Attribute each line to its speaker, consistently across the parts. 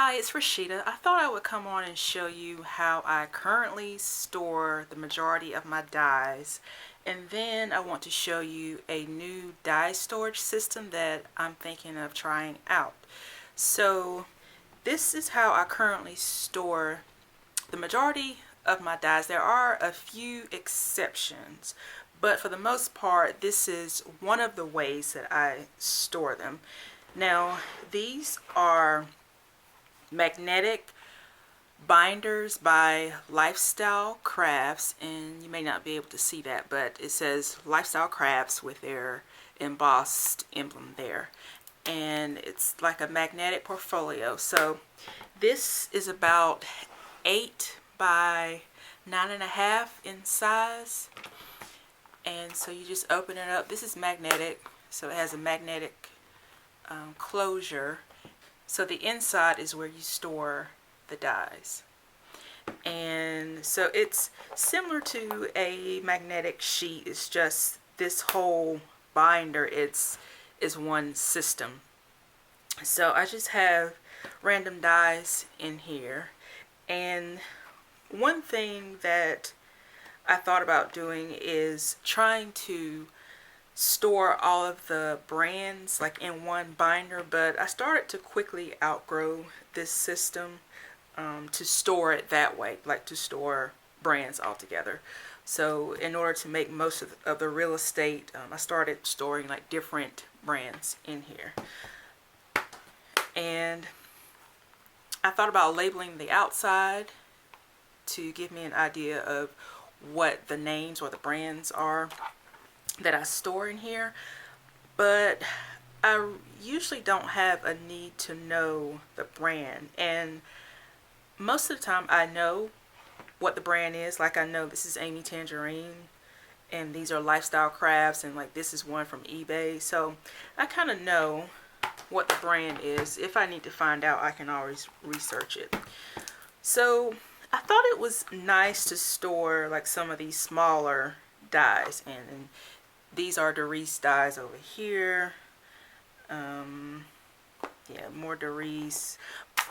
Speaker 1: Hi, it's Rashida. I thought I would come on and show you how I currently store the majority of my dies, and then I want to show you a new die storage system that I'm thinking of trying out. So this is how I currently store the majority of my dies. There are a few exceptions, but for the most part this is one of the ways that I store them. Now these are magnetic binders by Lifestyle Crafts, and you may not be able to see that, but it says Lifestyle Crafts with their embossed emblem there, and it's like a magnetic portfolio. So this is about 8 by 9.5 in size, and so you just open it up. This is magnetic, so it has a magnetic closure. So the inside is where you store the dies. And so it's similar to a magnetic sheet. It's just this whole binder is one system. So I just have random dies in here. And one thing that I thought about doing is trying to store all of the brands like in one binder, but I started to quickly outgrow this system to store it that way, like to store brands all together. So in order to make most of the real estate, I started storing like different brands in here. And I thought about labeling the outside to give me an idea of what the names or the brands are that I store in here, but I usually don't have a need to know the brand, and most of the time I know what the brand is. Like I know this is Amy Tangerine and these are Lifestyle Crafts, and like this is one from eBay, so I kind of know what the brand is. If I need to find out, I can always research it. So I thought it was nice to store like some of these smaller dies in, and these are Doris dies over here. Yeah, more Doris.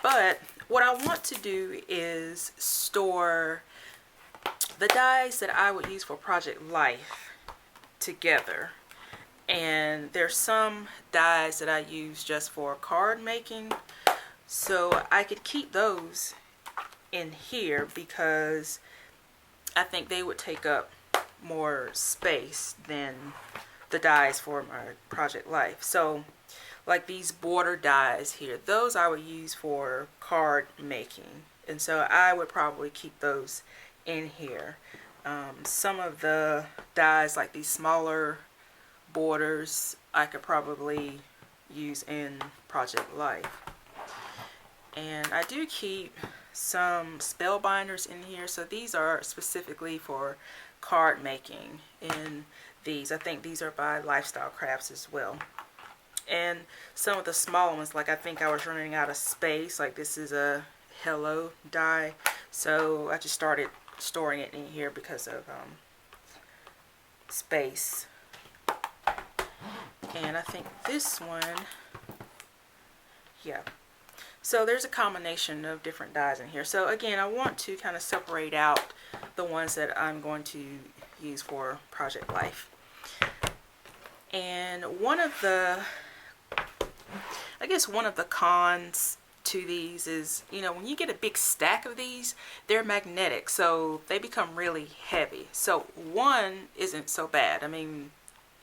Speaker 1: But what I want to do is store the dies that I would use for Project Life together. And there's some dies that I use just for card making. So I could keep those in here because I think they would take up more space than the dies for my Project Life. So like these border dies here, those I would use for card making, and so I would probably keep those in here. Some of the dies like these smaller borders I could probably use in Project Life. And I do keep some spell binders in here, so these are specifically for card making. And these, I think these are by Lifestyle Crafts as well. And some of the small ones, like I think I was running out of space, like this is a Hello die, so I just started storing it in here because of space. And I think this one, yeah, so there's a combination of different dies in here. So again, I want to kind of separate out the ones that I'm going to use for Project Life. And one of the cons to these is, you know, when you get a big stack of these, they're magnetic, so they become really heavy. So one isn't so bad. I mean,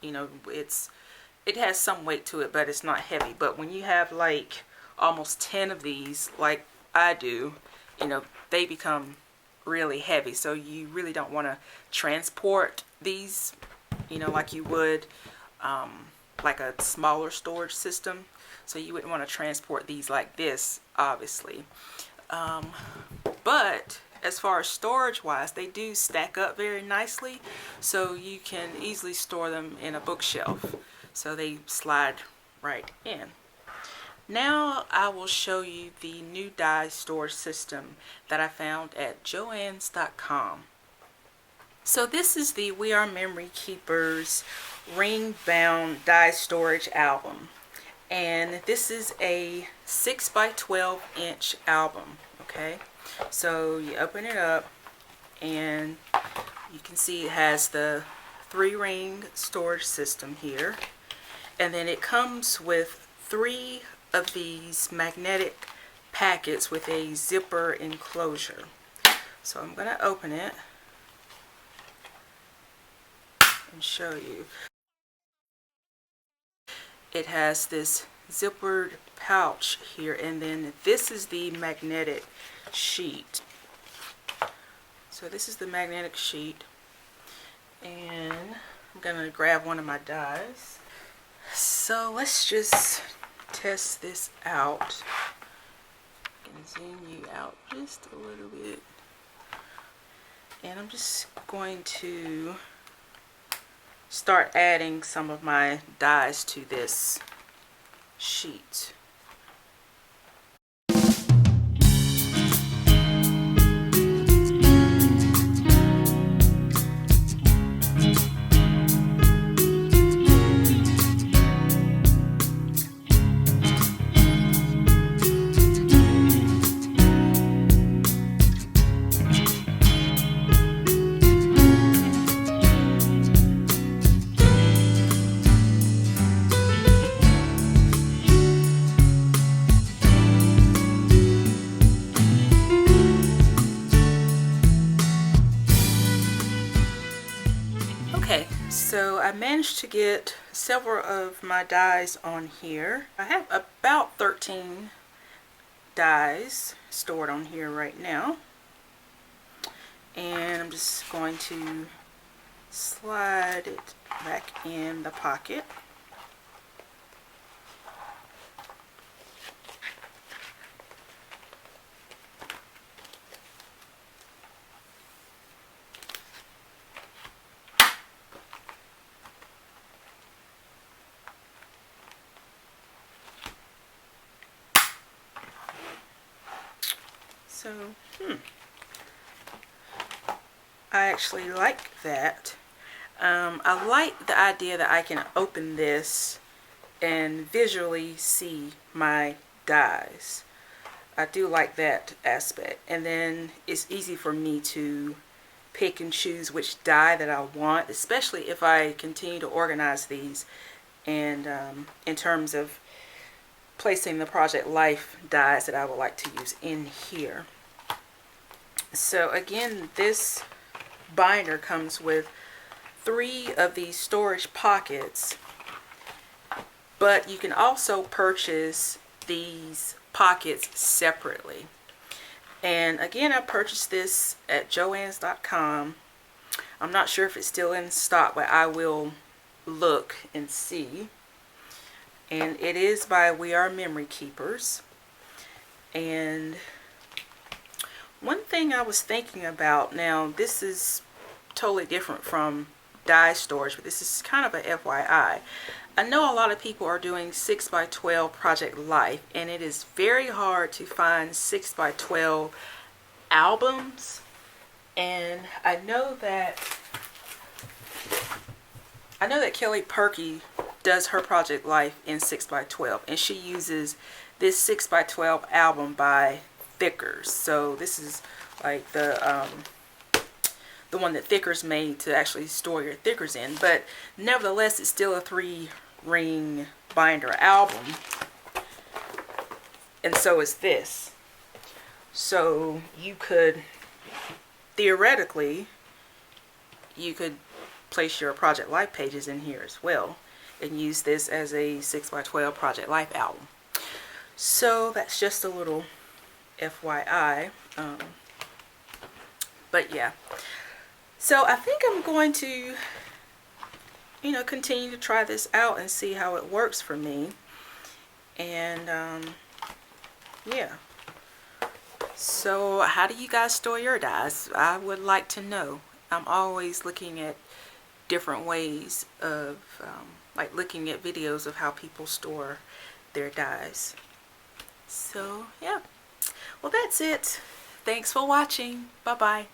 Speaker 1: you know, it has some weight to it, but it's not heavy. But when you have like almost 10 of these like I do, you know, they become really heavy. So you really don't want to transport these, you know, like you would like a smaller storage system. So you wouldn't want to transport these like this, obviously. But as far as storage wise, they do stack up very nicely, so you can easily store them in a bookshelf. So they slide right in. Now I will show you the new die storage system that I found at joanns.com. So this is the We Are Memory Keepers ring bound die storage album. And this is a 6 by 12 inch album. Okay, so you open it up and you can see it has the 3-ring storage system here, and then it comes with 3 of these magnetic packets with a zipper enclosure. So I'm going to open it and show you. It has this zippered pouch here, and then this is the magnetic sheet. So this is the magnetic sheet, and I'm gonna grab one of my dies. So let's just test this out. I can zoom you out just a little bit, and I'm just going to start adding some of my dies to this sheet. Okay, so I managed to get several of my dies on here. I have about 13 dies stored on here right now, and I'm just going to slide it back in the pocket. So, I actually like that. I like the idea that I can open this and visually see my dies. I do like that aspect. And then it's easy for me to pick and choose which die that I want, especially if I continue to organize these, and in terms of placing the Project Life dies that I would like to use in here. So again, this binder comes with 3 of these storage pockets, but you can also purchase these pockets separately. And again, I purchased this at joanns.com. I'm not sure if it's still in stock, but I will look and see. And it is by We Are Memory Keepers. And one thing I was thinking about, now this is totally different from die storage, but this is kind of a FYI. I know a lot of people are doing 6 by 12 Project Life, and it is very hard to find 6 by 12 albums. And I know that Kelly Perky does her Project Life in 6 by 12, and she uses this 6 by 12 album by Thickers. So this is like the one that Thickers made to actually store your Thickers in, but nevertheless it's still a 3-ring binder album, and so is this. So you could theoretically, you could place your Project Life pages in here as well and use this as a 6 by 12 Project Life album. So that's just a little FYI. But yeah, so I think I'm going to continue to try this out and see how it works for me. And yeah, so how do you guys store your dies? I would like to know. I'm always looking at different ways of like looking at videos of how people store their dies. So yeah, well, that's it. Thanks for watching. Bye bye.